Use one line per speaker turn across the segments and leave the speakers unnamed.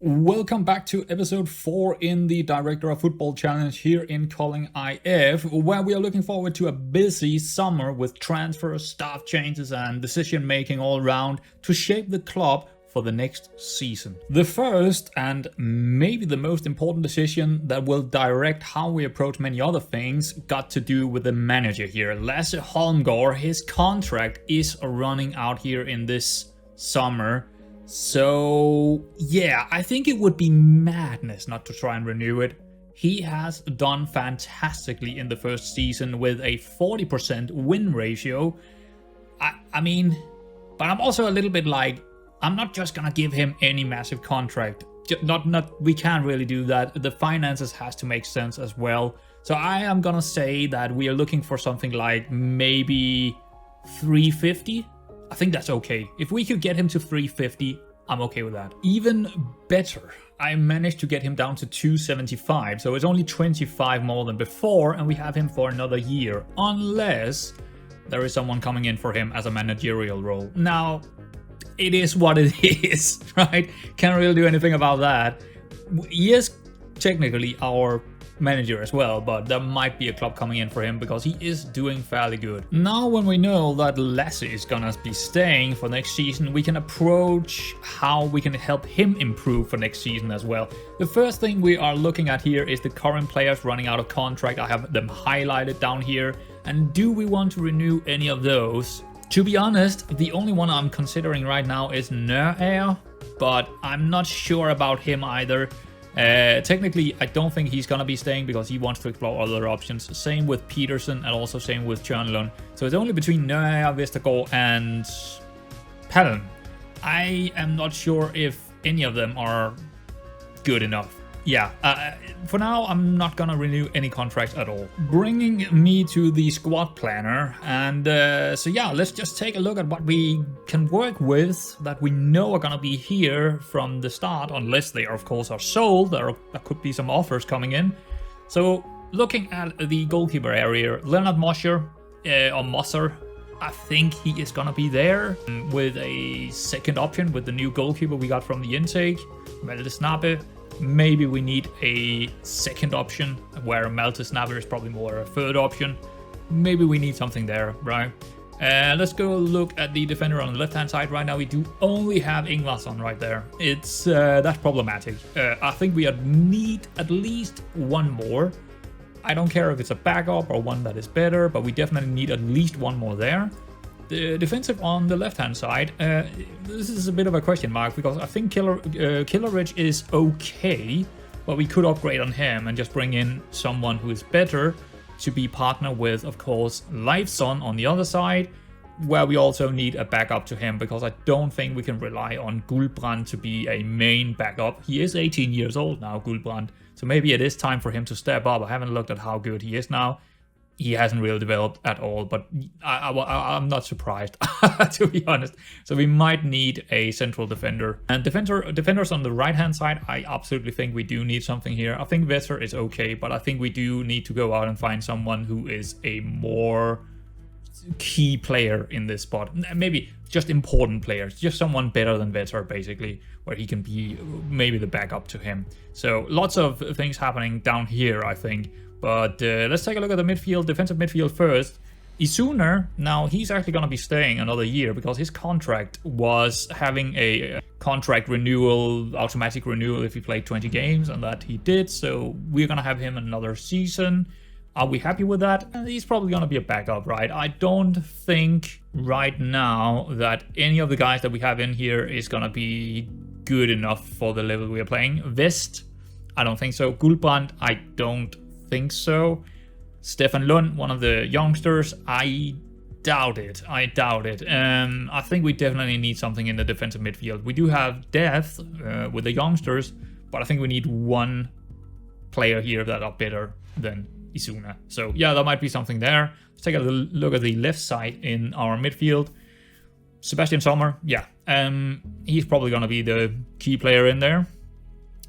Welcome back to episode 4 in the Director of Football Challenge here in Kolding IF, where we are looking forward to a busy summer with transfers, staff changes and decision making all around to shape the club for the next season. The first and maybe the most important decision that will direct how we approach many other things got to do with the manager here. Lasse Holmgaard, his contract is running out here in this summer. So yeah, I think it would be madness not to try and renew it. He has done fantastically in the first season with a 40% win ratio. I mean, but I'm also a little bit like, I'm not just gonna give him any massive contract. We can't really do that. The finances has to make sense as well. So I am gonna say that we are looking for something like maybe 350. I think that's okay. If we could get him to 350, I'm okay with that. Even better, I managed to get him down to 275, so it's only 25 more than before, and we have him for another year, unless there is someone coming in for him as a managerial role. Now, it is what it is, right? Can't really do anything about that. He is technically our manager as well, but there might be a club coming in for him because he is doing fairly good. Now when we know that Lasse is gonna be staying for next season, we can approach how we can help him improve for next season as well. The first thing we are looking at here is the current players running out of contract. I have them highlighted down here, and do we want to renew any of those? To be honest, the only one I'm considering right now is Nørager, but I'm not sure about him either. Technically, I don't think he's gonna be staying because he wants to explore other options. Same with Peterson and also same with Tjørnlund. So it's only between Nørager, Vestergaard and Pallen. I am not sure if any of them are good enough. Yeah, for now, I'm not gonna renew any contracts at all. Bringing me to the squad planner, and so yeah, let's just take a look at what we can work with that we know are gonna be here from the start, unless they, of course, are sold. There could be some offers coming in. So looking at the goalkeeper area, Leonard Mosher, or Mosser, I think he is gonna be there with a second option with the new goalkeeper we got from the intake, Malte Snappe. Maybe we need a second option where Malte Snappe is probably more a third option. Maybe we need something there, right? Let's go look at the defender on the left-hand side. Right now we do only have Ingvarsson right there. It's that's problematic. I think we need at least one more. I don't care if it's a backup or one that is better, but we definitely need at least one more there. The defensive on the left-hand side, this is a bit of a question mark because I think Killeridge is okay, but we could upgrade on him and just bring in someone who is better to be partner with, of course, Leifsson on the other side, where we also need a backup to him because I don't think we can rely on Guldbrand to be a main backup. He is 18 years old now, Guldbrand, so maybe it is time for him to step up. I haven't looked at how good he is now. He hasn't really developed at all, but I'm not surprised, to be honest. So we might need a central defender. And defenders on the right-hand side, I absolutely think we do need something here. I think Vetter is okay, but I think we do need to go out and find someone who is a more key player in this spot. Maybe just important players, just someone better than Vetter, basically, where he can be maybe the backup to him. So lots of things happening down here, I think. But let's take a look at the midfield, defensive midfield first. Isuner, now he's actually going to be staying another year because his contract was having a contract renewal, automatic renewal if he played 20 games, and that he did. So we're going to have him another season. Are we happy with that? He's probably going to be a backup, right? I don't think right now that any of the guys that we have in here is going to be good enough for the level we are playing. Vest, I don't think so. Guldbrand, I don't think so. Stefan Lund, one of the youngsters, I doubt it. I think we definitely need something in the defensive midfield. We do have depth with the youngsters, but I think we need one player here that are better than Isuna. So yeah, there might be something there. Let's take a look at the left side in our midfield. Sebastian Sommer, yeah, he's probably going to be the key player in there.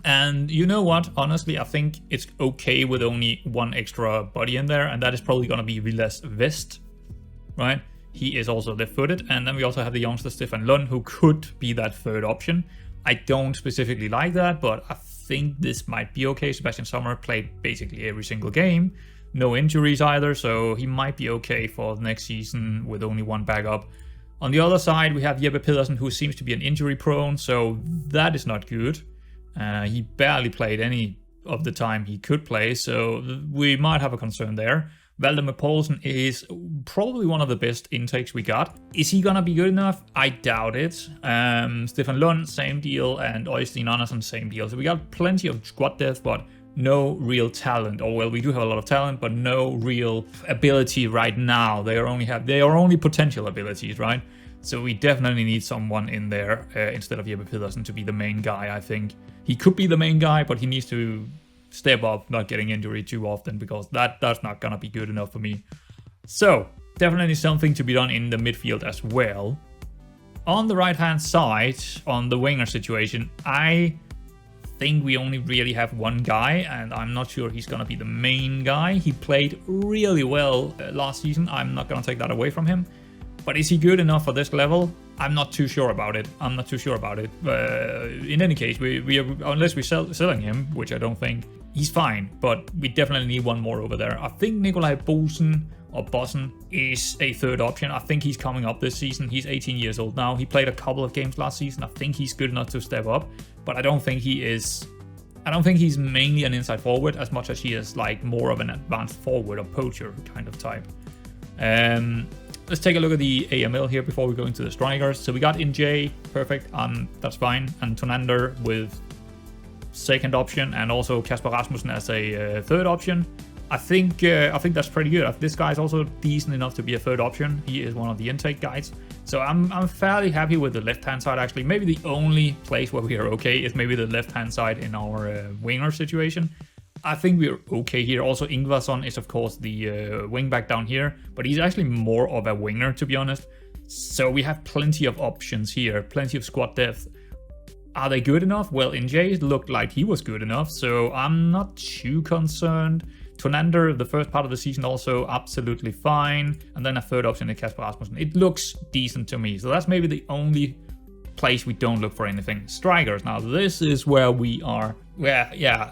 And you know what? Honestly, I think it's okay with only one extra body in there, and that is probably going to be Vilas Vest, right? He is also left-footed, and then we also have the youngster Stefan Lund, who could be that third option. I don't specifically like that, but I think this might be okay. Sebastian Sommer played basically every single game. No injuries either, so he might be okay for the next season with only one backup. On the other side, we have Jeppe Pedersen, who seems to be an injury prone, so that is not good. He barely played any of the time he could play, so we might have a concern there. Valdemar Poulsen is probably one of the best intakes we got. Is he gonna be good enough? I doubt it. Stefan Lund, same deal, and Øystein Andersen, same deal. So we got plenty of squad depth, but no real talent. Or well, we do have a lot of talent, but no real ability right now. They are only potential abilities, right? So we definitely need someone in there instead of Jeppe Pedersen to be the main guy. I think he could be the main guy, but he needs to step up, not getting injured too often, because that's not gonna be good enough for me. So definitely something to be done in the midfield as well. On the right hand side, on the winger situation, I think we only really have one guy, and I'm not sure he's gonna be the main guy. He played really well last season. I'm not gonna take that away from him, but is he good enough for this level? I'm not too sure about it. In any case, we are, unless we're selling him, which I don't think, he's fine, but we definitely need one more over there. I think Nikolaj Bossen is a third option. I think he's coming up this season. He's 18 years old now. He played a couple of games last season. I think he's good enough to step up, but I don't think he is. I don't think he's mainly an inside forward as much as he is like more of an advanced forward or poacher kind of type. Let's take a look at the AML here before we go into the strikers. So we got Injay, perfect, that's fine, and Tonander with second option, and also Kasper Rasmussen as a third option. I think that's pretty good. This guy's also decent enough to be a third option. He is one of the intake guys. So I'm fairly happy with the left-hand side, actually. Maybe the only place where we are okay is maybe the left-hand side in our winger situation. I think we're okay here. Also, Ingvarsson is, of course, the wing back down here, but he's actually more of a winger, to be honest. So we have plenty of options here, plenty of squad depth. Are they good enough? Well, Injay looked like he was good enough, so I'm not too concerned. Tonander, the first part of the season, also absolutely fine. And then a third option is Kasper Rasmussen. It looks decent to me, so that's maybe the only place we don't look for anything. Strikers, now this is where we are. Well, yeah,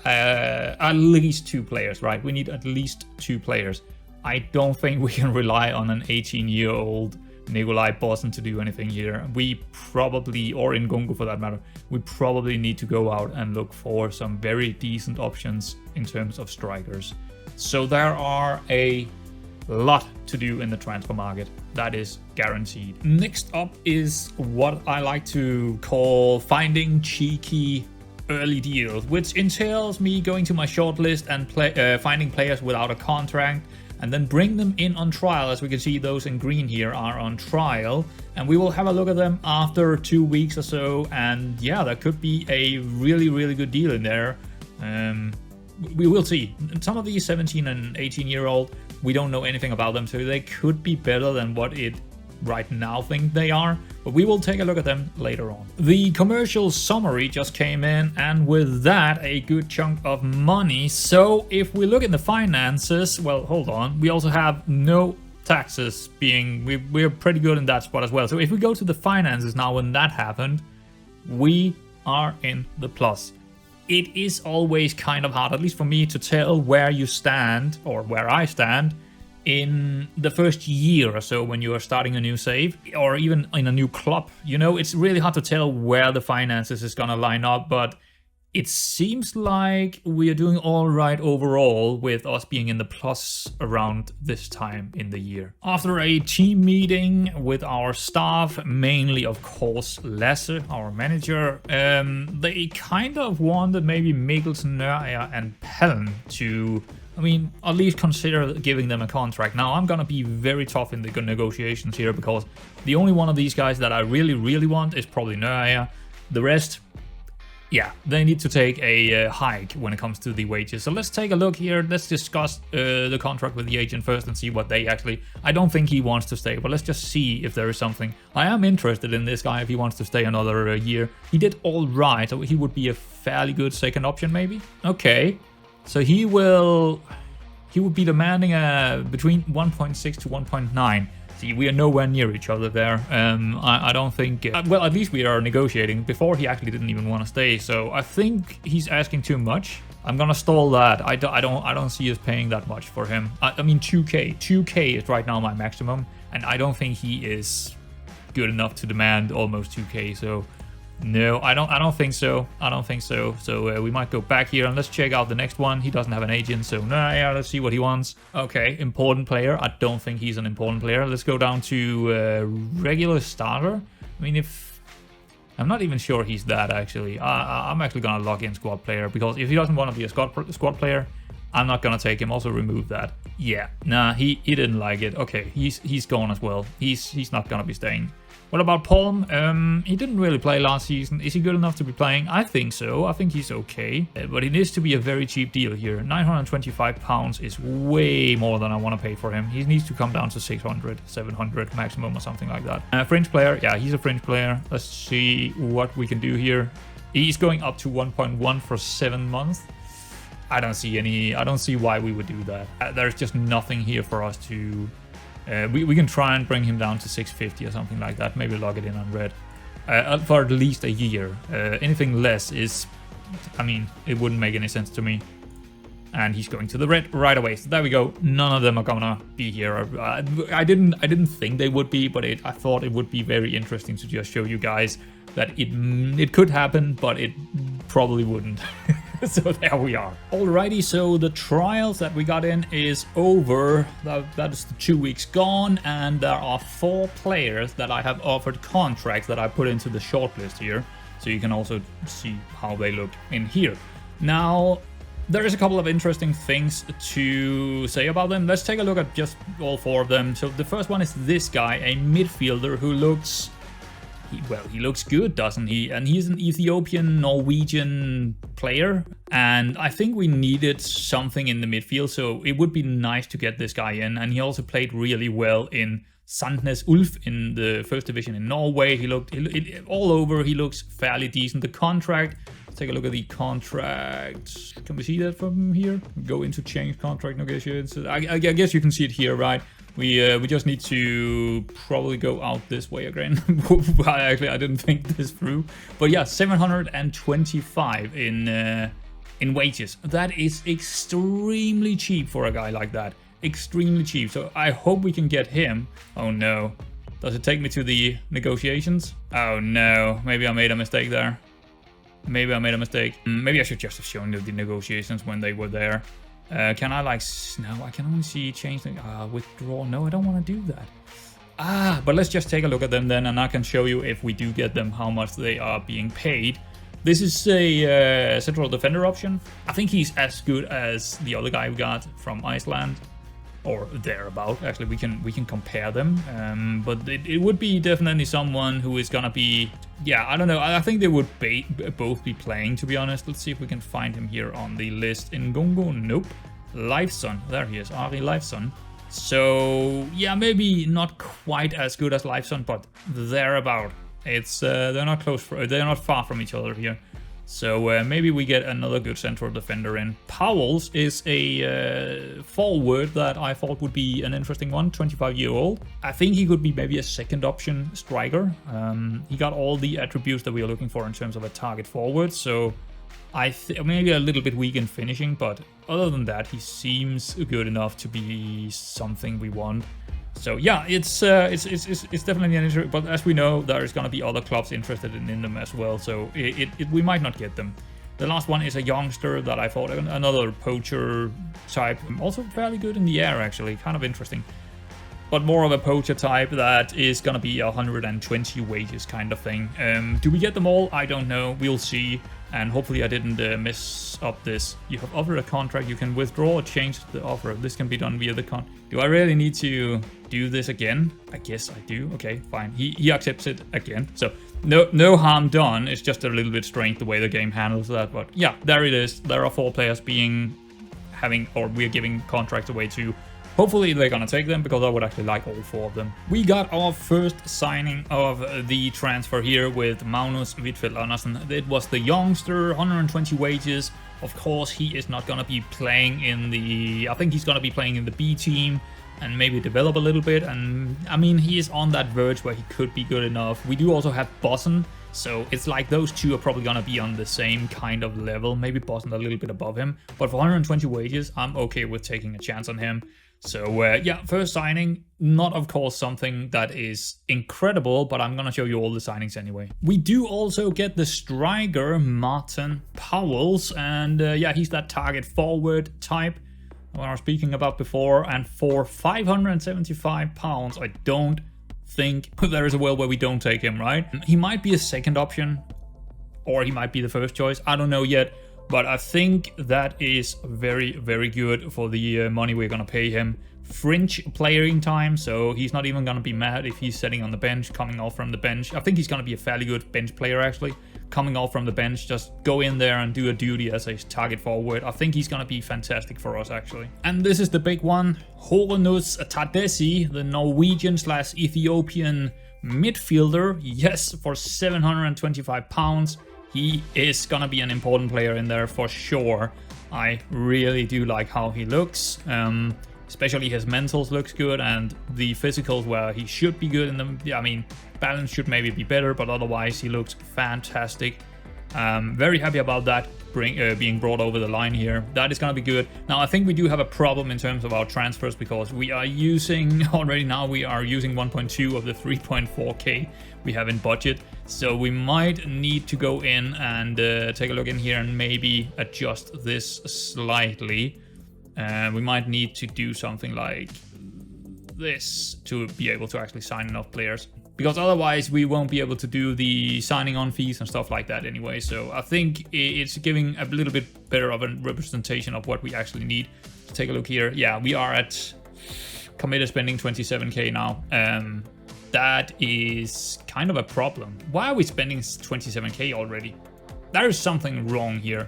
at least two players, right? We need at least two players. I don't think we can rely on an 18-year-old Nikolaj Bossen to do anything here. We probably, or in Gungu for that matter, we probably need to go out and look for some very decent options in terms of strikers. So there are a lot to do in the transfer market. That is guaranteed. Next up is what I like to call finding cheeky early deals, which entails me going to my shortlist and finding players without a contract, and then bring them in on trial. As we can see, those in green here are on trial, and we will have a look at them after 2 weeks or so. And yeah, that could be a really good deal in there. We will see. Some of these 17 and 18-year-old, we don't know anything about them, so they could be better than what it right now think they are, but we will take a look at them later on. The commercial summary just came in, and with that, a good chunk of money. So if we look at the finances, well, hold on, we also have no taxes being, we're pretty good in that spot as well. So if we go to the finances now, when that happened, we are in the plus. It is always kind of hard, at least for me, to tell where you stand, or where I stand, in the first year or so when you are starting a new save, or even in a new club. You know, it's really hard to tell where the finances is gonna line up, but it seems like we are doing all right overall, with us being in the plus around this time in the year. After a team meeting with our staff, mainly of course Lasse, our manager, they kind of wanted maybe Mikkelsen, Nørager and Palm to, I mean, at least consider giving them a contract. Now, I'm gonna be very tough in the negotiations here, because the only one of these guys that I really want is probably Nørager. The rest, yeah, they need to take a hike when it comes to the wages. So let's take a look here. Let's discuss the contract with the agent first and see what they actually... I don't think he wants to stay, but let's just see if there is something. I am interested in this guy if he wants to stay another year. He did all right, so he would be a fairly good second option maybe. Okay, so he would be demanding between 1.6 to 1.9. See, we are nowhere near each other there. I don't think... well, at least we are negotiating. Before, he actually didn't even want to stay. So I think he's asking too much. I'm gonna stall that. I don't see us paying that much for him. I mean, 2K. 2K is right now my maximum. And I don't think he is good enough to demand almost 2K. So... no, I don't think so. I don't think so. So we might go back here and let's check out the next one. He doesn't have an agent, so nah, yeah, let's see what he wants. Okay, important player. I don't think he's an important player. Let's go down to regular starter. I mean, if... I'm not even sure he's that, actually. I'm actually going to lock in squad player, because if he doesn't want to be a squad player, I'm not going to take him. Also remove that. Yeah, nah, he didn't like it. Okay, he's gone as well. He's not going to be staying. What about Palm? He didn't really play last season. Is he good enough to be playing? I think so. I think he's okay. But it needs to be a very cheap deal here. £925 is way more than I want to pay for him. He needs to come down to 600, 700 maximum or something like that. Fringe player. Yeah, he's a fringe player. Let's see what we can do here. He's going up to 1.1 for 7 months. I don't see why we would do that. There's just nothing here for us to... we can try and bring him down to 650 or something like that. Maybe log it in on red for at least a year. Anything less is, I mean, it wouldn't make any sense to me. And he's going to the red right away. So there we go. None of them are gonna be here. I didn't think they would be, but I thought it would be very interesting to just show you guys that it could happen, but it probably wouldn't. So there we are. Alrighty, so the trials that we got in is over. That is the 2 weeks gone, and there are 4 players that I have offered contracts that I put into the shortlist here. So you can also see how they look in here. Now, there is a couple of interesting things to say about them. Let's take a look at just all 4 of them. So the first one is this guy, a midfielder who looks... well, he looks good, doesn't he? And he's an Ethiopian Norwegian player, and I think we needed something in the midfield, so it would be nice to get this guy in. And he also played really well in Sandnes Ulf in the first division in Norway. He looked all over. He looks fairly decent. The contract, let's take a look at the contract. Can we see that from here? Go into change contract negotiations. I guess you can see it here, right? We just need to probably go out this way again. Actually, I didn't think this through. But yeah, 725 in wages. That is extremely cheap for a guy like that. Extremely cheap. So I hope we can get him. Oh no. Does it take me to the negotiations? Oh no. Maybe I made a mistake there. Maybe I made a mistake. Maybe I should just have shown you the negotiations when they were there. Can I like... no, I can only see change the... withdraw. No, I don't want to do that. But let's just take a look at them then, and I can show you if we do get them how much they are being paid. This is a central defender option. I think he's as good as the other guy we got from Iceland, or thereabout. Actually, we can compare them. But it would be definitely someone who is gonna be... yeah, I don't know. I think they would both be playing, to be honest. Let's see if we can find him here on the list. In Gongo, nope. Lifeson, there he is, Ari Lifeson. So yeah, maybe not quite as good as Lifeson, but thereabout. It's they're not they're not far from each other here. So maybe we get another good central defender in. Powell's is a forward that I thought would be an interesting one, 25-year-old. I think he could be maybe a second option striker. He got all the attributes that we are looking for in terms of a target forward. So maybe a little bit weak in finishing, but other than that, he seems good enough to be something we want. So yeah, it's definitely an issue, but as we know, there's gonna be other clubs interested in them as well, so we might not get them. The last one is a youngster that I thought, another poacher type, also fairly good in the air actually, kind of interesting. But more of a poacher type that is gonna be 120 wages kind of thing. Do we get them all? I don't know, we'll see. And hopefully I didn't mess up this. You have offered a contract, you can withdraw or change the offer. This can be done via the Do I really need to do this again? I guess I do. Okay, fine. He accepts it again. So no harm done. It's just a little bit strange the way the game handles that. But yeah, there it is. There are 4 players we're giving contracts away to. Hopefully they're gonna take them, because I would actually like all 4 of them. We got our first signing of the transfer here with Magnus Whitfield Andersen. It was the youngster, 120 wages. Of course, he is not gonna be playing in the... I think he's gonna be playing in the B team and maybe develop a little bit. And I mean, he is on that verge where he could be good enough. We do also have Bossen, so it's like those two are probably gonna be on the same kind of level. Maybe Bossen a little bit above him, but for 120 wages, I'm okay with taking a chance on him. So yeah, first signing, not of course something that is incredible, but I'm gonna show you all the signings anyway. We do also get the striker Martin Powells, and yeah, he's that target forward type I was speaking about before, and for 575 pounds, I don't think there is a world where we don't take him, right? He might be a second option, or he might be the first choice, I don't know yet, but I think that is very, very good for the money we're gonna pay him. Fringe playing time, so he's not even gonna be mad if he's sitting on the bench, coming off from the bench. I think he's gonna be a fairly good bench player actually. Coming off from the bench, just go in there and do a duty as a target forward. I think he's gonna be fantastic for us actually. And this is the big one, Hornus Tadesi, the Norwegian/Ethiopian midfielder. Yes, for 725 pounds. He is gonna be an important player in there for sure. I really do like how he looks. Especially his mentals looks good, and the physicals where he should be good in them. Yeah, I mean, balance should maybe be better, but otherwise he looks fantastic. Very happy about that being brought over the line here. That is going to be good. Now, I think we do have a problem in terms of our transfers, because we are using, already now we are using 1.2 of the 3.4k we have in budget. So we might need to go in and take a look in here and maybe adjust this slightly. We might need to do something like this to be able to actually sign enough players, because otherwise we won't be able to do the signing on fees and stuff like that anyway. So I think it's giving a little bit better of a representation of what we actually need. Take a look here. Yeah, we are at committed spending 27k now. That is kind of a problem. Why are we spending 27k already? There is something wrong here.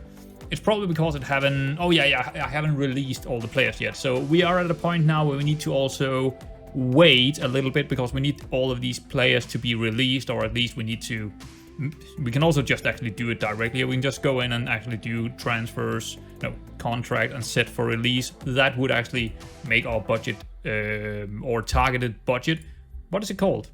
It's probably because I haven't released all the players yet. So we are at a point now where we need to also wait a little bit, because we need all of these players to be released, or at least we can also just actually do it directly. We can just go in and actually do transfers, contract and set for release. That would actually make our budget or targeted budget. What is it called?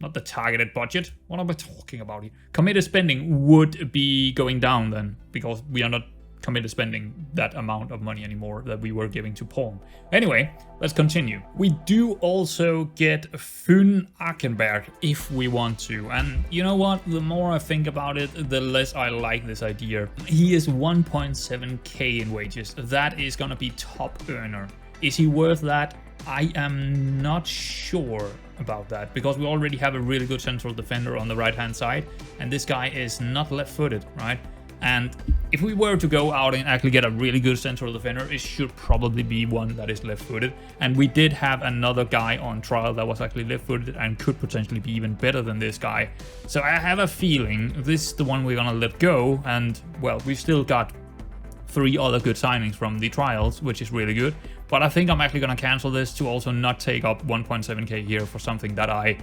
Not the targeted budget. What am I talking about here? Committed spending would be going down then, because we are not committed spending that amount of money anymore that we were giving to Palm. Anyway, let's continue. We do also get Fun Akenberg if we want to. And you know what? The more I think about it, the less I like this idea. He is 1.7k in wages. That is gonna be top earner. Is he worth that? I am not sure about that, because we already have a really good central defender on the right hand side, and this guy is not left-footed, right? And if we were to go out and actually get a really good central defender, it should probably be one that is left-footed. And we did have another guy on trial that was actually left-footed and could potentially be even better than this guy. So I have a feeling this is the one we're gonna let go. And well, we've still got 3 other good signings from the trials, which is really good. But I think I'm actually gonna cancel this to also not take up 1.7k here for something that I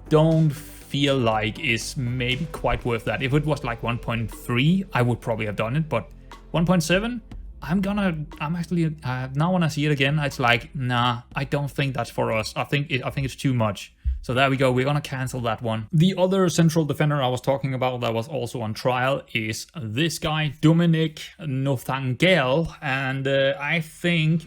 don't feel like is maybe quite worth that. If it was like 1.3, I would probably have done it, but 1.7, I'm actually now when I see it again, it's like, nah, I don't think that's for us. I think it's too much. So there we go, we're gonna cancel that one. The other central defender I was talking about that was also on trial is this guy, Dominic Nothangel, and I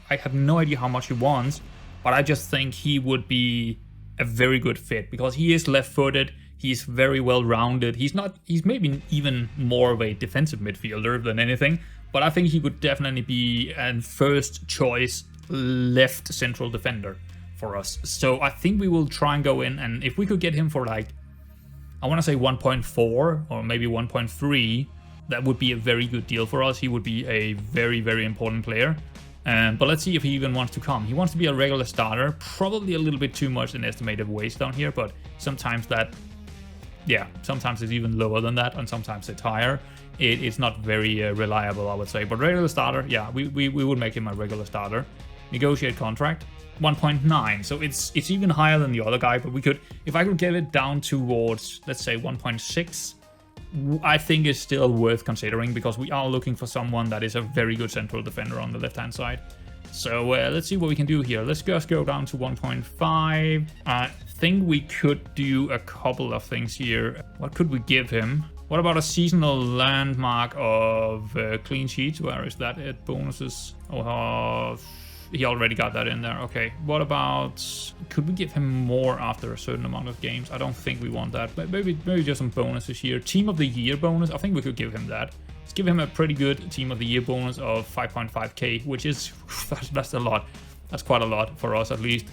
have no idea how much he wants, but I just think he would be a very good fit, because he is left-footed, he's very well-rounded, he's maybe even more of a defensive midfielder than anything, but I think he would definitely be a first choice left central defender for us. So I think we will try and go in, and if we could get him for like, I want to say 1.4 or maybe 1.3, that would be a very good deal for us. He would be a very, very important player. But let's see if he even wants to come. He wants to be a regular starter, probably a little bit too much in estimated waste down here, but sometimes sometimes it's even lower than that, and sometimes it's higher. It's not very reliable, I would say, but regular starter, yeah, we would make him a regular starter. Negotiate contract. 1.9, so it's even higher than the other guy, but we could, if I could get it down towards, let's say 1.6, I think it's still worth considering, because we are looking for someone that is a very good central defender on the left-hand side. So let's see what we can do here. Let's just go down to 1.5. I think we could do a couple of things here. What could we give him? What about a seasonal landmark of clean sheets? Where is that at bonuses? Oh, he already got that in there. Okay, what about, could we give him more after a certain amount of games? I don't think we want that, but maybe just some bonuses here. Team of the year bonus, I think we could give him that. Let's give him a pretty good team of the year bonus of 5.5k, which is, that's a lot. That's quite a lot for us at least.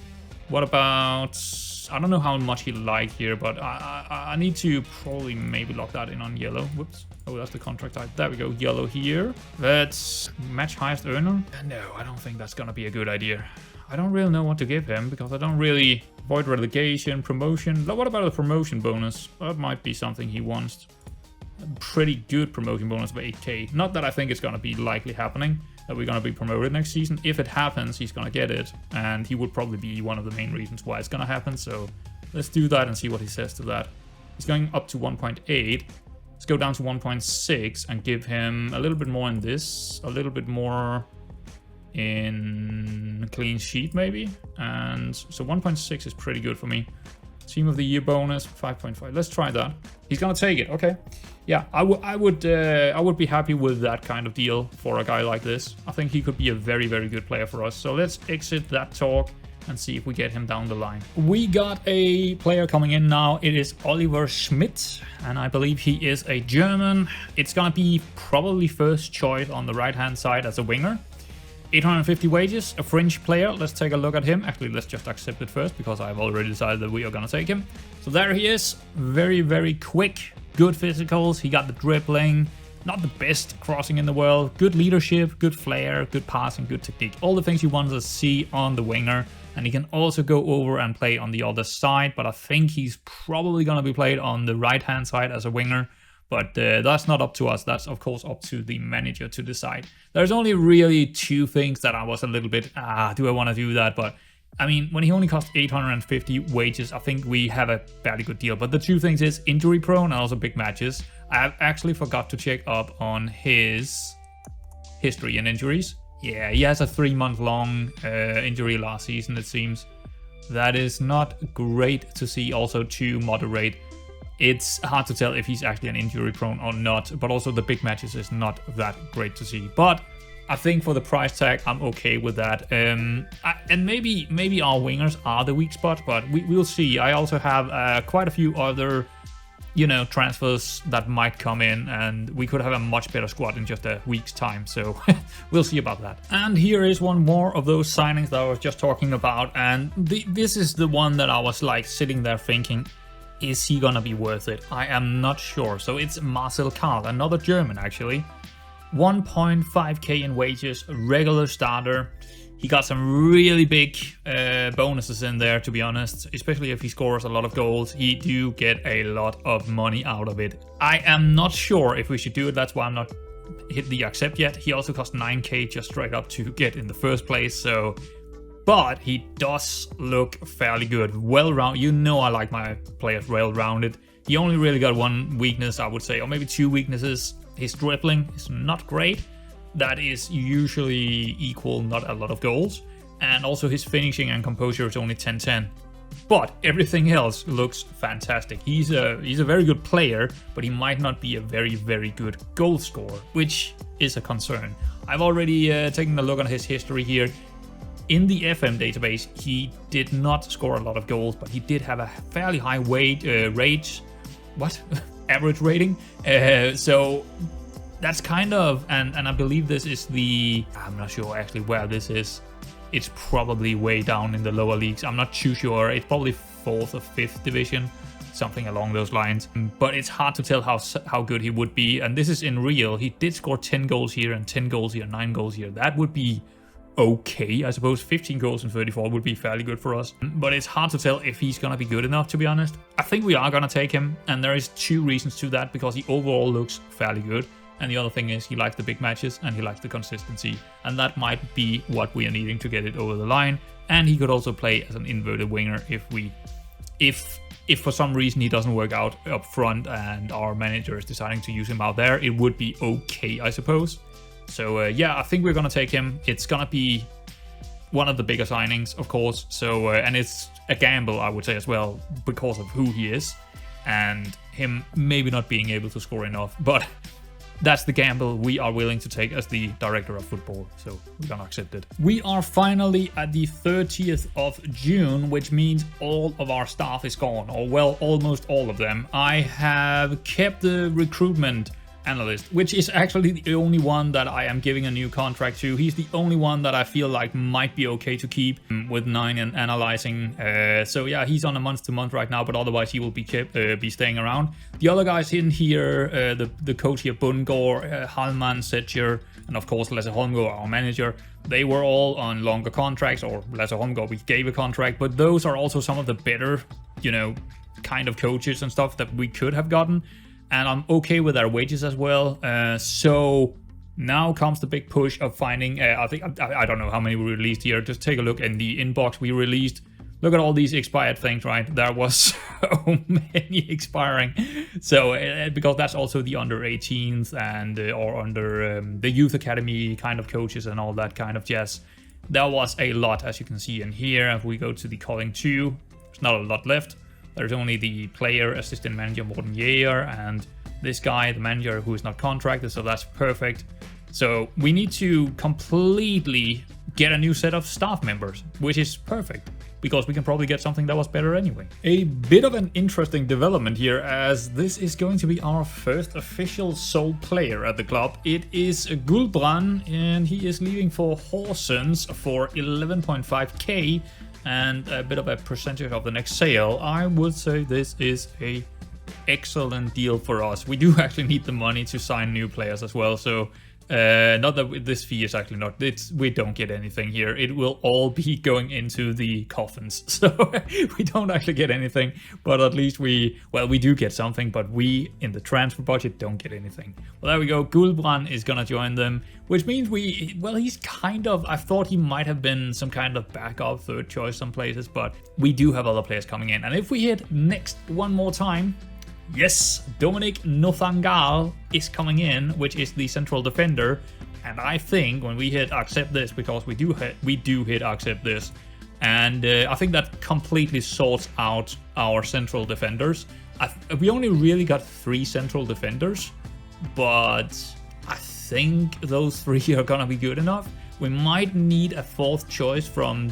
What about, I don't know how much he liked here, but I need to probably maybe lock that in on yellow. Whoops. Oh, that's the contract type. There we go. Yellow here. Let's match highest earner. No, I don't think that's going to be a good idea. I don't really know what to give him, because I don't really avoid relegation, promotion. What about a promotion bonus? That might be something he wants. A pretty good promotion bonus of 8k. Not that I think it's going to be likely happening, that we're going to be promoted next season. If it happens, he's going to get it, and he would probably be one of the main reasons why it's going to happen. So let's do that and see what he says to that. He's going up to 1.8. Let's go down to 1.6 and give him a little bit more in this, a little bit more in clean sheet maybe. And so 1.6 is pretty good for me. Team of the year bonus 5.5. Let's try that. He's gonna take it. Okay. Yeah, I would be happy with that kind of deal for a guy like this. I think he could be a very, very good player for us. So let's exit that talk and see if we get him down the line. We got a player coming in now. It is Oliver Schmidt, and I believe he is a German. It's gonna be probably first choice on the right-hand side as a winger. 850 wages, a fringe player. Let's take a look at him. Actually, let's just accept it first, because I've already decided that we are gonna take him. So there he is. Very, very quick, good physicals. He got the dribbling. Not the best crossing in the world. Good leadership, good flair, good passing, good technique. All the things you want to see on the winger. And he can also go over and play on the other side, but I think he's probably going to be played on the right-hand side as a winger. But that's not up to us. That's, of course, up to the manager to decide. There's only really two things that I was a little bit, do I want to do that? But, I mean, when he only costs 850 wages, I think we have a fairly good deal. But the two things is injury prone and also big matches. I actually forgot to check up on his history and injuries. Yeah, he has a 3-month-long injury last season, it seems. That is not great to see, also to moderate. It's hard to tell if he's actually an injury prone or not, but also the big matches is not that great to see. But I think for the price tag, I'm okay with that. And maybe our wingers are the weak spot, but we'll see. I also have quite a few other, transfers that might come in, and we could have a much better squad in just a week's time. So we'll see about that. And here is one more of those signings that I was just talking about. And this is the one that I was like sitting there thinking, is he gonna be worth it? I am not sure. So it's Marcel Karl, another German actually. 1.5k in wages, regular starter. He got some really big bonuses in there, to be honest, especially if he scores a lot of goals. He do get a lot of money out of it. I am not sure if we should do it. That's why I'm not hit the accept yet. He also cost 9k just straight up to get in the first place. So, but he does look fairly good. Well-rounded. I like my players well-rounded. He only really got one weakness, I would say, or maybe two weaknesses. His dribbling is not great. That is usually equal not a lot of goals. And also his finishing and composure is only 10-10. But everything else looks fantastic. He's a very good player, but he might not be a very, very good goal scorer, which is a concern. I've already taken a look at his history here. In the FM database, he did not score a lot of goals, but he did have a fairly high average rating. So that's kind of, and I believe this is I'm not sure actually where this is. It's probably way down in the lower leagues. I'm not too sure. It's probably 4th or 5th division, something along those lines. But it's hard to tell how good he would be. And this is in real. He did score 10 goals here and 10 goals here, 9 goals here. That would be okay. I suppose 15 goals and 34 would be fairly good for us. But it's hard to tell if he's going to be good enough, to be honest. I think we are going to take him. And there is two reasons to that, because he overall looks fairly good. And the other thing is he likes the big matches and he likes the consistency. And that might be what we are needing to get it over the line. And he could also play as an inverted winger if for some reason he doesn't work out up front and our manager is deciding to use him out there. It would be okay, I suppose. So yeah, I think we're gonna take him. It's gonna be one of the bigger signings, of course. So and it's a gamble, I would say, as well, because of who he is and him maybe not being able to score enough. But that's the gamble we are willing to take as the director of football, so we're gonna accept it. We are finally at the 30th of June, which means all of our staff is gone, or well, almost all of them. I have kept the recruitment analyst, which is actually the only one that I am giving a new contract to. He's the only one that I feel like might be okay to keep with 9 and analyzing. So yeah, he's on a month-to-month right now, but otherwise he will be staying around. The other guys in here, the coach here, Bundgaard, Hallman, Setcher, and of course Lasse Holmgaard, our manager, they were all on longer contracts, or Lasse Holmgaard we gave a contract, but those are also some of the better, you know, kind of coaches and stuff that we could have gotten. And I'm okay with our wages as well. So now comes the big push of finding, I don't know how many we released here. Just take a look in the inbox we released. Look at all these expired things, right? There was so many expiring. So because that's also the under 18s and or under the youth academy kind of coaches and all that kind of jazz. There was a lot, as you can see in here. If we go to the Kolding 2, there's not a lot left. There's only the player, assistant manager Morten Jäger, and this guy, the manager, who is not contracted, so that's perfect. So we need to completely get a new set of staff members, which is perfect, because we can probably get something that was better anyway. A bit of an interesting development here, as this is going to be our first official sole player at the club. It is Gulbrand, and he is leaving for Horsens for 11.5k. and a bit of a percentage of the next sale. I would say this is a excellent deal for us. We do actually need the money to sign new players as well, so not that this fee is actually not, we don't get anything here. It will all be going into the coffins, so we don't actually get anything, but at least we do get something, but we in the transfer budget don't get anything. Well, there we go. Gulbrand is gonna join them, which means he's kind of, I thought he might have been some kind of backup third choice some places, but we do have other players coming in. And if we hit next one more time, yes, Dominic Nothangal is coming in, which is the central defender. And I think when we hit accept this, because we do hit accept this, and I think that completely sorts out our central defenders. We only really got 3 central defenders, but I think those 3 are gonna be good enough. We might need a 4th choice from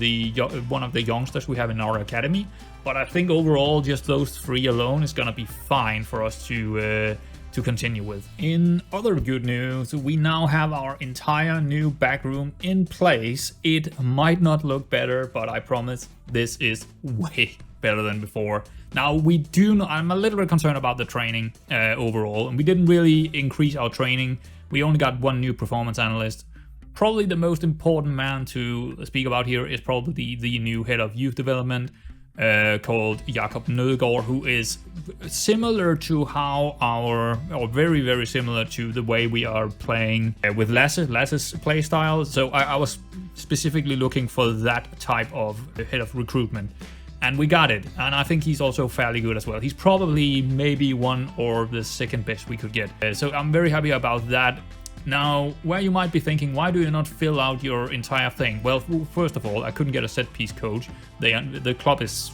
one of the youngsters we have in our academy, but I think overall just those 3 alone is gonna be fine for us to continue with. In other good news, we now have our entire new backroom in place. It might not look better, but I promise this is way better than before. Now I'm a little bit concerned about the training overall, and we didn't really increase our training. We only got 1 new performance analyst. Probably the most important man to speak about here is probably the new head of youth development, called Jakob Nødgaard, who is similar to how or very, very similar to the way we are playing with Lasse's play style. So I was specifically looking for that type of head of recruitment, and we got it. And I think he's also fairly good as well. He's probably maybe one or the second best we could get. So I'm very happy about that. Now, where you might be thinking, why do you not fill out your entire thing? Well, first of all, I couldn't get a set-piece coach. The club is,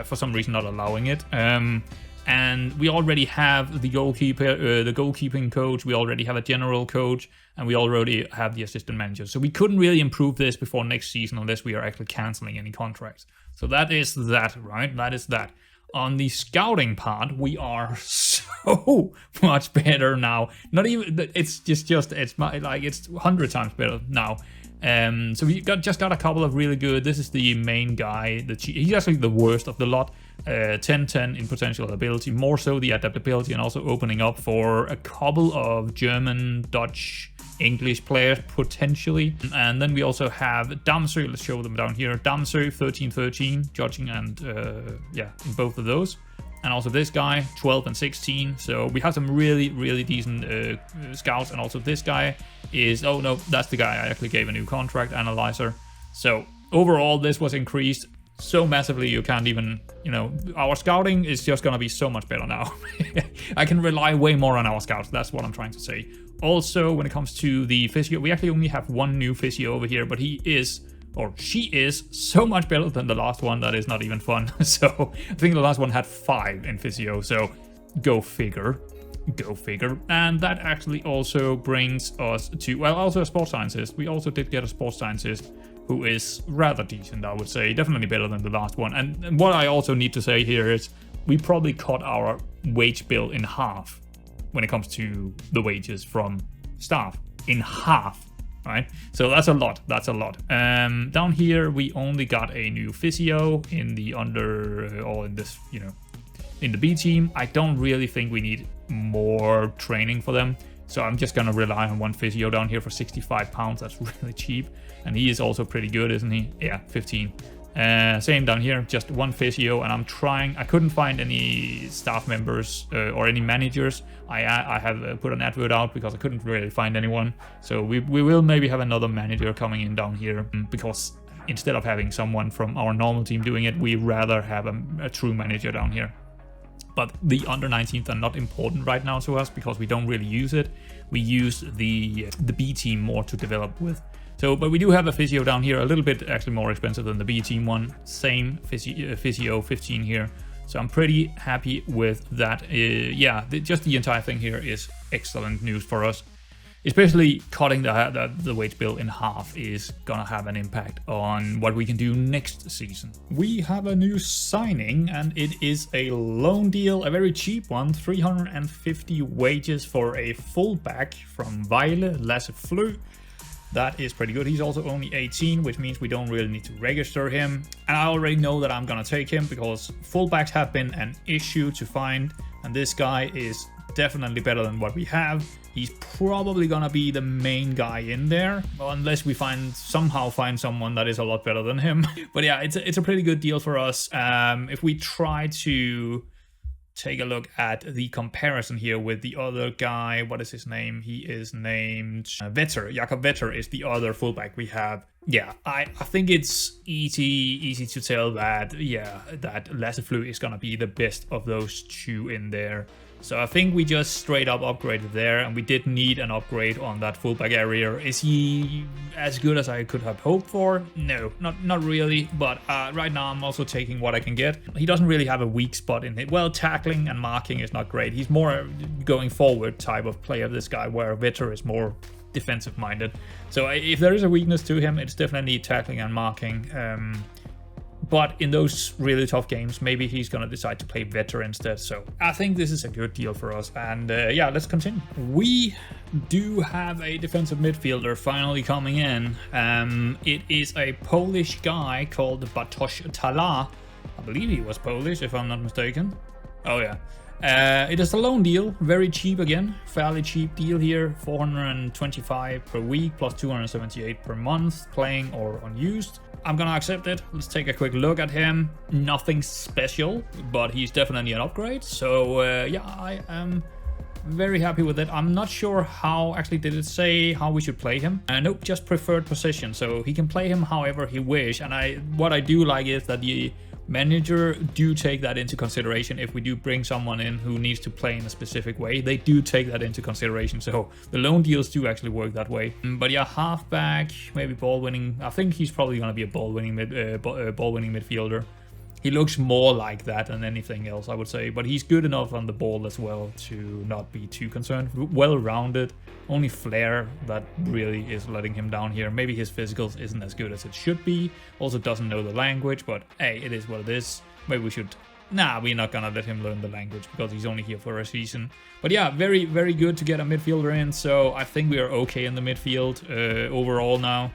for some reason, not allowing it. And we already have the goalkeeper, the goalkeeping coach. We already have a general coach, and we already have the assistant manager. So we couldn't really improve this before next season unless we are actually canceling any contracts. So that is that, right? That is that. On the scouting part, we are so much better now. Not even, it's 100 times better now. So we just got a couple of really good. This is the main guy. He's actually the worst of the lot. 10-10 in potential ability, more so the adaptability, and also opening up for a couple of German, Dutch, English players potentially. And then we also have Damsø. Let's show them down here. Damsø 13-13 judging, and yeah, in both of those. And also this guy, 12 and 16. So we have some really, really decent scouts. And also this guy is, oh no, that's the guy I actually gave a new contract analyzer. So overall, this was increased so massively you can't even, you know, our scouting is just gonna be so much better now. I can rely way more on our scouts. That's what I'm trying to say. Also, when it comes to the physio, we actually only have one new physio over here, but he is, or she is, so much better than the last one that is not even fun. So I think the last one had 5 in physio, so go figure. Go figure. And that actually also brings us to, well, also a sports scientist. We also did get a sports scientist who is rather decent, I would say. Definitely better than the last one. And what I also need to say here is we probably cut our wage bill in half when it comes to the wages from staff. In half. Right, so that's a lot. That's a lot. Down here we only got a new physio in the or in this, you know, in the B team. I don't really think we need more training for them, so I'm just gonna rely on one physio down here for £65. That's really cheap, and he is also pretty good, isn't he? Yeah, 15. Same down here, just one physio, and I'm trying. I couldn't find any staff members or any managers. I have put an advert out because I couldn't really find anyone. So we will maybe have another manager coming in down here, because instead of having someone from our normal team doing it, we rather have a true manager down here. But the under 19s are not important right now to us because we don't really use it. We use the B team more to develop with. So, but we do have a physio down here, a little bit actually more expensive than the B team one. Same physio 15 here. So I'm pretty happy with that. Yeah, just the entire thing here is excellent news for us. Especially cutting the wage bill in half is gonna have an impact on what we can do next season. We have a new signing, and it is a loan deal, a very cheap one, 350 wages for a fullback from Vejle, Lasse Flø. That is pretty good. He's also only 18, which means we don't really need to register him. And I already know that I'm gonna take him because fullbacks have been an issue to find, and this guy is definitely better than what we have. He's probably gonna be the main guy in there, unless we somehow find someone that is a lot better than him. But yeah, it's a pretty good deal for us. If we try to take a look at the comparison here with the other guy, what is his name? He is named Vetter. Jakob Vetter is the other fullback we have. Yeah, I think it's easy to tell that, yeah, that Lasse Flø is gonna be the best of those two in there. So I think we just straight up upgraded there, and we did need an upgrade on that fullback area. Is he as good as I could have hoped for? No, not really, but right now I'm also taking what I can get. He doesn't really have a weak spot in it. Well, tackling and marking is not great. He's more going forward type of player, this guy, where Vetter is more defensive minded. So if there is a weakness to him, it's definitely tackling and marking. But in those really tough games, maybe he's going to decide to play Vetter instead. So I think this is a good deal for us. And yeah, let's continue. We do have a defensive midfielder finally coming in. It is a Polish guy called Bartosz Tala. I believe he was Polish, if I'm not mistaken. Oh yeah. It is a loan deal, very cheap again, fairly cheap deal here, 425 per week plus 278 per month, playing or unused. I'm gonna accept it. Let's take a quick look at him. Nothing special, but he's definitely an upgrade. So yeah, I am very happy with it. I'm not sure how, actually did it say how we should play him? Nope, just preferred position. So he can play him however he wish. And what I do like is that the manager do take that into consideration. If we do bring someone in who needs to play in a specific way, they do take that into consideration. So the loan deals do actually work that way. But yeah, halfback, maybe ball winning. I think he's probably going to be a ball winning midfielder. He looks more like that than anything else, I would say. But he's good enough on the ball as well to not be too concerned. Well-rounded. Only flair that really is letting him down here. Maybe his physicals isn't as good as it should be. Also doesn't know the language, but hey, it is what it is. Maybe we should... Nah, we're not gonna let him learn the language because he's only here for a season. But yeah, very, very good to get a midfielder in. So I think we are okay in the midfield overall now.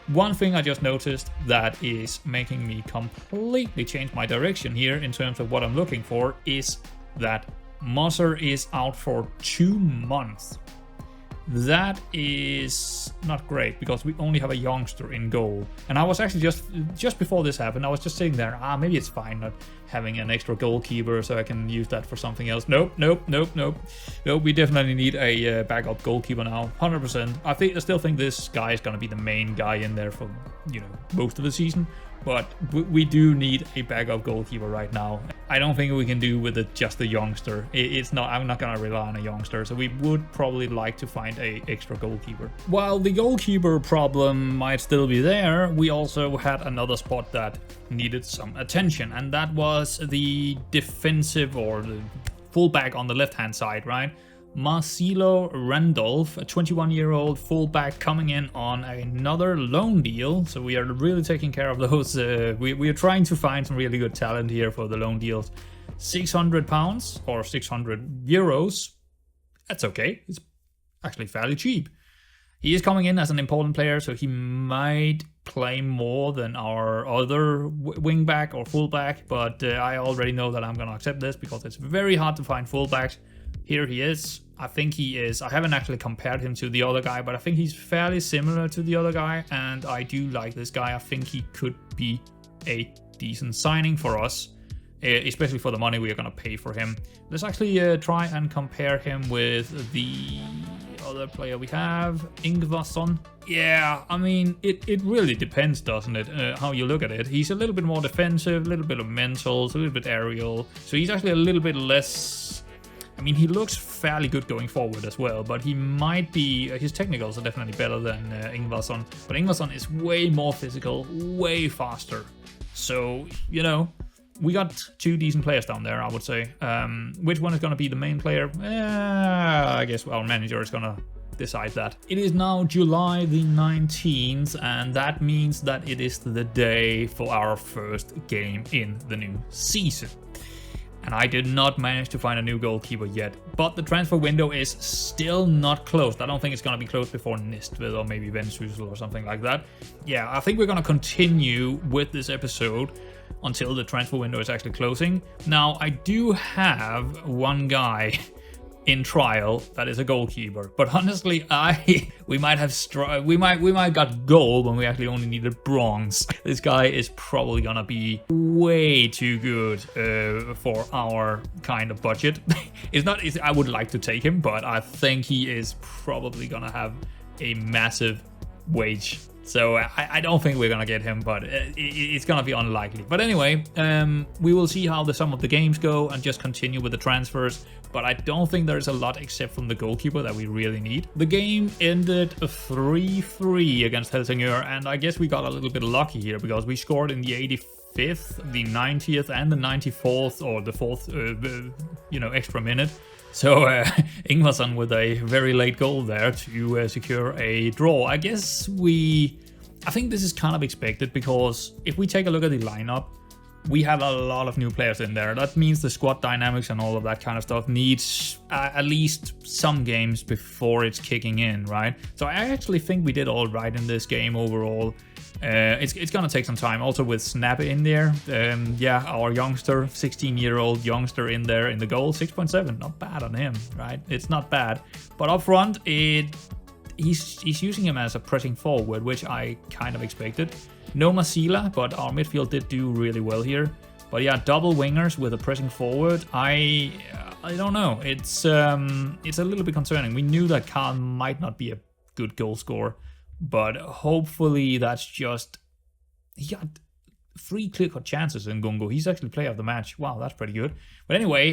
One thing I just noticed that is making me completely change my direction here in terms of what I'm looking for is that Moser is out for 2 months. That is not great because we only have a youngster in goal. And I was actually just before this happened, I was just sitting there, maybe it's fine not having an extra goalkeeper so I can use that for something else. Nope. We definitely need a backup goalkeeper now, 100%. I still think this guy is going to be the main guy in there for, most of the season. But we do need a backup goalkeeper right now. I don't think we can do with just a youngster. I'm not going to rely on a youngster. So we would probably like to find a extra goalkeeper. While the goalkeeper problem might still be there, we also had another spot that needed some attention. And that was the defensive or the fullback on the left-hand side, right? Marcelo Randolph, a 21-year-old fullback coming in on another loan deal. So we are really taking care of those. We are trying to find some really good talent here for the loan deals. £600 or 600 euros. That's okay. It's actually fairly cheap. He is coming in as an important player, so he might play more than our other wingback or fullback. But I already know that I'm going to accept this because it's very hard to find fullbacks. Here he is. I think he is. I haven't actually compared him to the other guy, but I think he's fairly similar to the other guy. And I do like this guy. I think he could be a decent signing for us, especially for the money we are going to pay for him. Let's actually try and compare him with the other player we have, Ingvarsson. Yeah, I mean, it really depends, doesn't it, how you look at it. He's a little bit more defensive, a little bit of mentals, a little bit aerial. So he's actually a little bit less... I mean, he looks fairly good going forward as well, but he might be... his technicals are definitely better than Ingvarsson. But Ingvarsson is way more physical, way faster. So, we got two decent players down there, I would say. Which one is going to be the main player? I guess our manager is going to decide that. It is now July the 19th, and that means that it is the day for our first game in the new season. And I did not manage to find a new goalkeeper yet. But the transfer window is still not closed. I don't think it's going to be closed before Nistved or maybe Vendsyssel or something like that. Yeah, I think we're going to continue with this episode until the transfer window is actually closing. Now, I do have one guy in trial that is a goalkeeper, but honestly, we might got gold when we actually only needed bronze. This guy is probably gonna be way too good for our kind of budget. I would like to take him, but I think he is probably gonna have a massive wage. So I don't think we're gonna get him, but it's gonna be unlikely. But anyway, we will see how some of the games go and just continue with the transfers. But I don't think there's a lot except from the goalkeeper that we really need. The game ended 3-3 against Helsingør, and I guess we got a little bit lucky here because we scored in the 85th, the 90th, and the 94th, or the 4th, extra minute. So Ingvarsson with a very late goal there to secure a draw. I think this is kind of expected because if we take a look at the lineup, we have a lot of new players in there. That means the squad dynamics and all of that kind of stuff needs at least some games before it's kicking in, right? So I actually think we did all right in this game overall. It's gonna take some time. Also with Snap in there, our youngster, 16-year-old youngster in there in the goal, 6.7, not bad on him, right? It's not bad, but up front, he's using him as a pressing forward, which I kind of expected. No Masila, but our midfield did do really well here. But yeah, double wingers with a pressing forward. I don't know. It's a little bit concerning. We knew that Karl might not be a good goal scorer, but hopefully that's just... He got 3 clear-cut chances in Gungo. He's actually player of the match. Wow, that's pretty good. But anyway,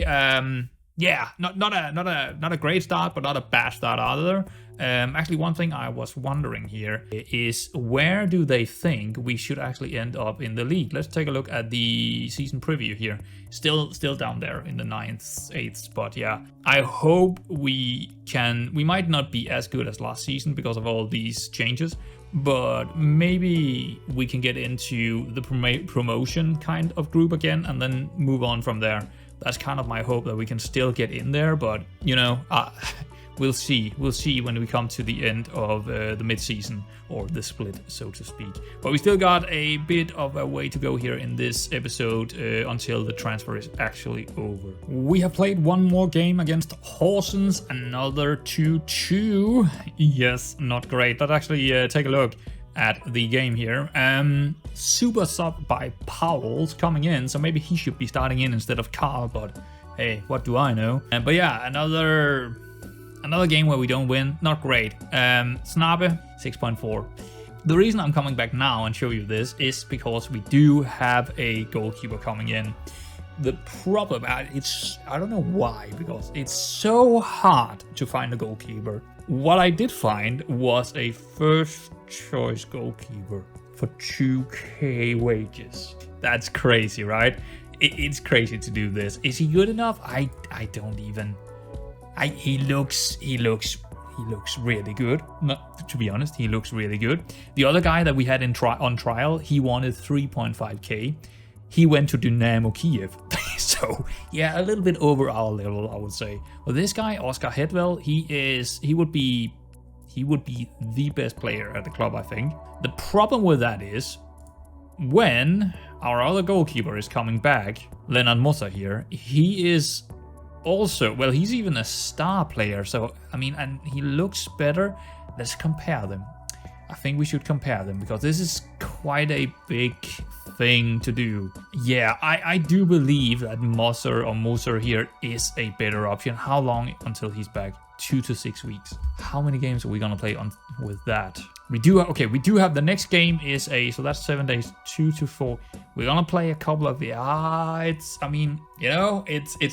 yeah, not a great start, but not a bad start either. Actually, one thing I was wondering here is where do they think we should actually end up in the league? Let's take a look at the season preview here. Still down there in the 9th, 8th spot. Yeah, I hope we might not be as good as last season because of all these changes, but maybe we can get into the promotion kind of group again and then move on from there. That's kind of my hope, that we can still get in there, but we'll see. We'll see when we come to the end of the mid-season, or the split, so to speak. But we still got a bit of a way to go here in this episode until the transfer is actually over. We have played one more game against Horsens, another 2-2. Yes, not great. Let's actually take a look at the game here. Super sub by Powell's coming in, so maybe he should be starting in instead of Carl, but hey, what do I know? But yeah, another game where we don't win. Not great. Snabe, 6.4. The reason I'm coming back now and show you this is because we do have a goalkeeper coming in. The problem, I don't know why, because it's so hard to find a goalkeeper. What I did find was a first choice goalkeeper for 2k wages. That's crazy, right? It's crazy to do this. Is he good enough? I don't even. He looks really good. Not, to be honest, he looks really good. The other guy that we had on trial, he wanted 3.5k. He went to Dynamo Kiev. So yeah, a little bit over our level, I would say. But this guy, Oscar Hedwell, he would be the best player at the club, I think. The problem with that is, when our other goalkeeper is coming back, Lennart Mossa here, he is also, well, he's even a star player. So, I mean, and he looks better. Let's compare them. I think we should compare them, because this is quite a big thing to do. Yeah, I do believe that Moser here is a better option. How long until he's back? 2 to 6 weeks. How many games are we gonna play on with that? We do have the next game is so that's 7 days, 2 to 4. We're gonna play a couple of it's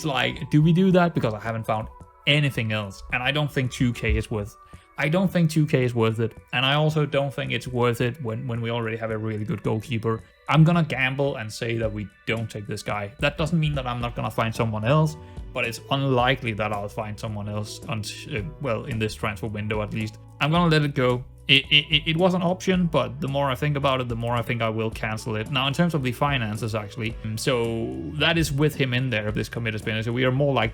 like, do we do that? Because I haven't found anything else, and I don't think 2k is worth. I don't think 2k is worth it, and I also don't think it's worth it when we already have a really good goalkeeper. I'm gonna gamble and say that we don't take this guy. That doesn't mean that I'm not gonna find someone else, but it's unlikely that I'll find someone else in this transfer window at least. I'm gonna let it go. It was an option, but the more I think about it, the more I think I will cancel it. Now, in terms of the finances, actually, so that is with him in there, this commit has been. So we are more like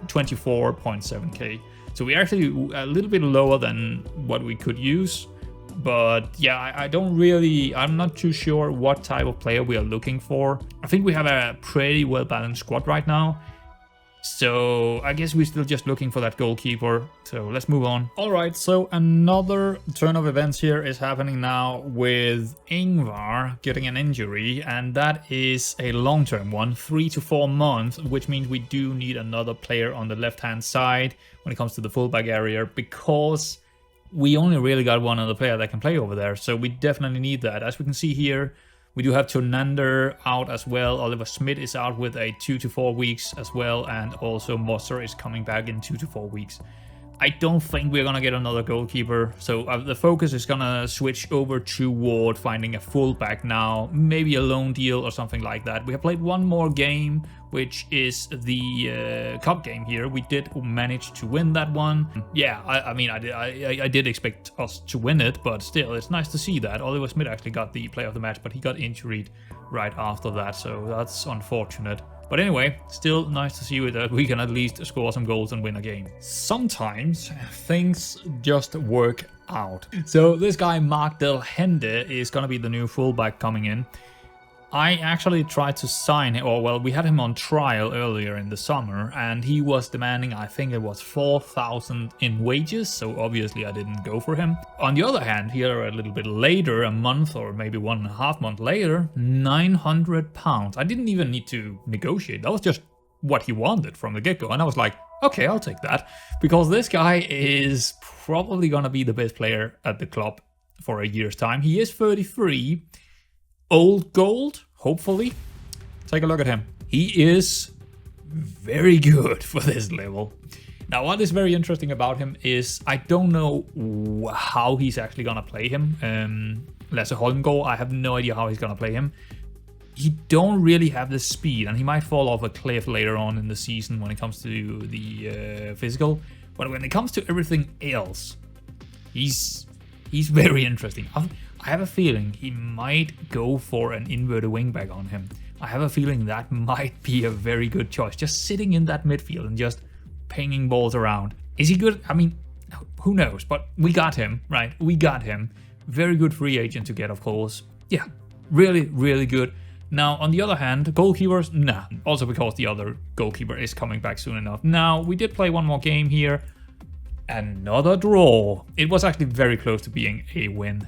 24.7k. So we're actually a little bit lower than what we could use. But yeah, I'm not too sure what type of player we are looking for. I think we have a pretty well-balanced squad right now. So I guess we're still just looking for that goalkeeper. So let's move on. All right, so another turn of events here is happening now with Ingvar getting an injury. And that is a long-term one, 3 to 4 months, which means we do need another player on the left-hand side when it comes to the fullback area, because we only really got one other player that can play over there. So we definitely need that. As we can see here, we do have Tonander out as well. Oliver Schmidt is out with a 2 to 4 weeks as well. And also Mosser is coming back in 2 to 4 weeks. I don't think we're going to get another goalkeeper. So the focus is going to switch over toward finding a fullback now. Maybe a loan deal or something like that. We have played one more game, which is the cup game here. We did manage to win that one. Yeah, I did expect us to win it, but still, it's nice to see that. Oliver Smith actually got the player of the match, but he got injured right after that, so that's unfortunate. But anyway, still nice to see that we can at least score some goals and win a game. Sometimes things just work out. So this guy, Mark Del Hende, is going to be the new fullback coming in. I actually tried to sign him, we had him on trial earlier in the summer, and he was demanding, I think it was 4,000 in wages, so obviously I didn't go for him. On the other hand, here a little bit later, a month or maybe 1.5 months later, £900. I didn't even need to negotiate. That was just what he wanted from the get-go, and I was like, okay, I'll take that, because this guy is probably gonna be the best player at the club for a year's time. He is 33. Old gold, hopefully. Take a look at him. He is very good for this level. Now, what is very interesting about him is I don't know how he's actually going to play him. Lasse Holmgaard, I have no idea how he's going to play him. He don't really have the speed, and he might fall off a cliff later on in the season when it comes to the physical. But when it comes to everything else, he's very interesting. I have a feeling he might go for an inverted wingback on him. I have a feeling that might be a very good choice. Just sitting in that midfield and just pinging balls around. Is he good? I mean, who knows? But we got him, right? We got him. Very good free agent to get, of course. Yeah, really, really good. Now, on the other hand, goalkeepers, nah. Also because the other goalkeeper is coming back soon enough. Now, we did play one more game here. Another draw. It was actually very close to being a win.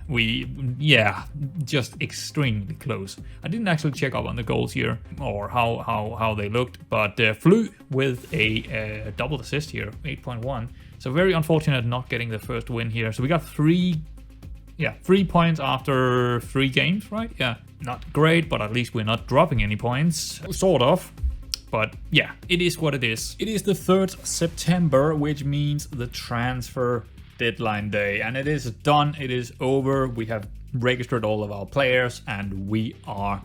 Yeah, just extremely close. I didn't actually check up on the goals here or how they looked, but flew with a double assist here, 8.1. So very unfortunate not getting the first win here. So we got 3 points after 3 games, right? Yeah, not great, but at least we're not dropping any points, sort of. But yeah, it is what it is. It is the 3rd September, which means the transfer deadline day. And it is done, it is over. We have registered all of our players and we are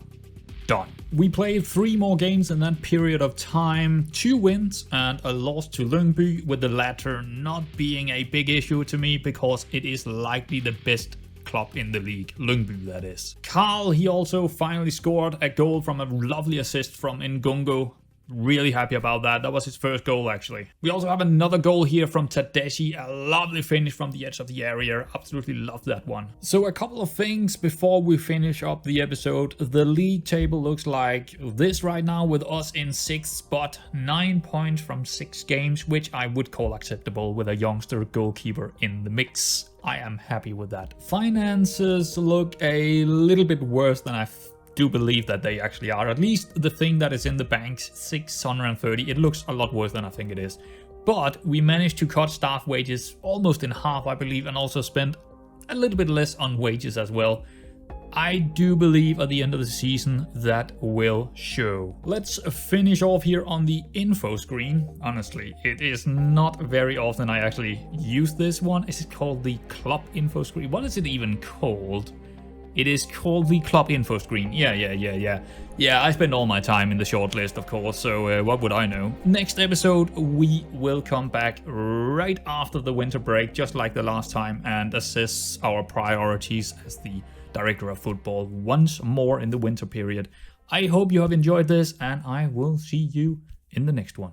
done. We played 3 more games in that period of time, 2 wins and a loss to Lyngby, with the latter not being a big issue to me because it is likely the best club in the league, Lyngby that is. Carl, he also finally scored a goal from a lovely assist from Ngungo. Really happy about that. That was his first goal, actually. We also have another goal here from Tadashi. A lovely finish from the edge of the area. Absolutely love that one. So a couple of things before we finish up the episode. The league table looks like this right now, with us in 6th spot. 9 points from 6 games, which I would call acceptable with a youngster goalkeeper in the mix. I am happy with that. Finances look a little bit worse than I do believe that they actually are. At least the thing that is in the banks, 630, it looks a lot worse than I think it is. But we managed to cut staff wages almost in half, I believe, and also spend a little bit less on wages as well. I do believe at the end of the season that will show. Let's finish off here on the info screen. Honestly, it is not very often I actually use this one. Is it called the club info screen? What is it even called? It is called the club info screen. Yeah, I spend all my time in the shortlist, of course, so what would I know? Next episode, we will come back right after the winter break, just like the last time, and assess our priorities as the director of football once more in the winter period. I hope you have enjoyed this, and I will see you in the next one.